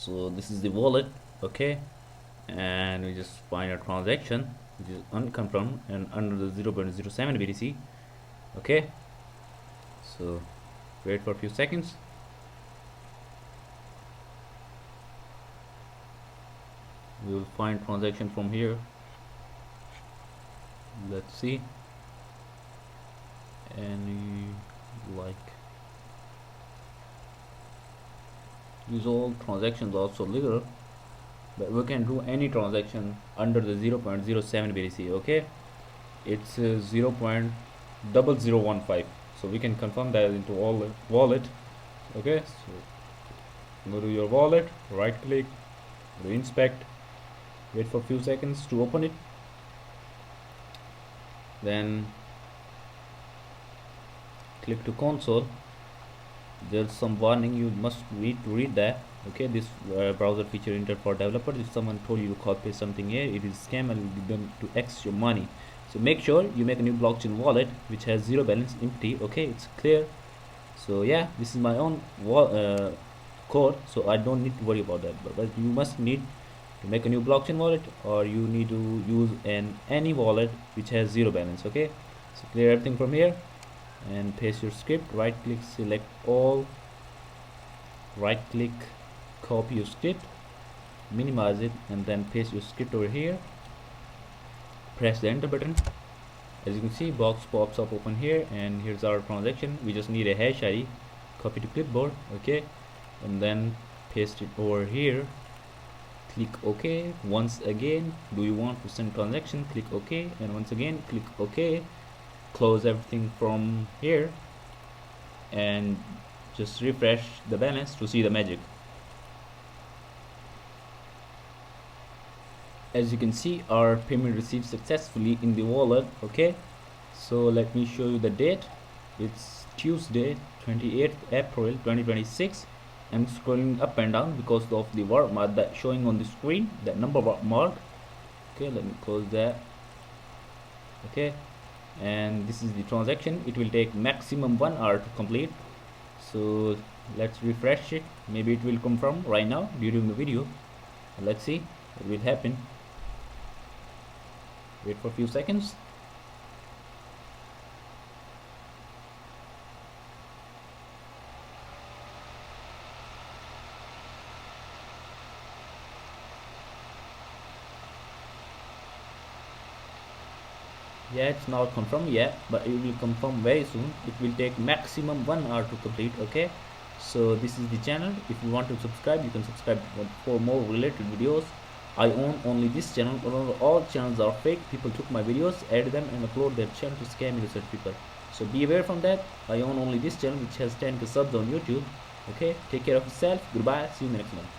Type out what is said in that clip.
So this is the wallet, okay, and we just find a transaction which is unconfirmed and under the 0.07 BTC, okay. So wait for a few seconds. We will find transaction from here. Let's see. Any like use all transactions also legal, but we can do any transaction under the 0.07 BTC, okay. It's 0.0015, so we can confirm that into wallet, okay. So go to your wallet, right click, go to inspect, wait for a few seconds to open it, then click to console. There's some warning, you must need to read that, okay. This browser feature entered for developers. If someone told you to copy something here, it is scam and will be done to X your money. So make sure you make a new blockchain wallet which has zero balance, empty, okay. It's clear. So yeah, this is my own code, so I don't need to worry about that, but you must need to make a new blockchain wallet, or you need to use any wallet which has zero balance, okay. So clear everything from here and paste your script. Right click, select all, right click, copy your script, minimize it, and then paste your script over here. Press the enter button. As you can see, box pops up open here, and here's our transaction. We just need a hash ID, copy to clipboard, okay, and then paste it over here. Click OK. Once again, do you want to send transaction? Click OK, and once again click OK. Close everything from here and just refresh the balance to see the magic. As you can see, our payment received successfully in the wallet, okay. So let me show you the date. It's Tuesday, 28th April 2026. I'm scrolling up and down because of the watermark that showing on the screen, that number mark, okay. Let me close that, okay. And this is the transaction. It will take maximum 1 hour to complete. So let's refresh it. Maybe it will confirm right now during the video. Let's see what will happen. Wait for a few seconds. Yeah, it's not confirmed yet, but it will confirm very soon. It will take maximum 1 hour to complete, okay. So this is the channel. If you want to subscribe, you can subscribe for more related videos. I own only this channel. All channels are fake. People took my videos, add them, and upload their channel to scam innocent people. So be aware from that. I own only this channel which has 10k subs on YouTube, okay. Take care of yourself. Goodbye. See you next month.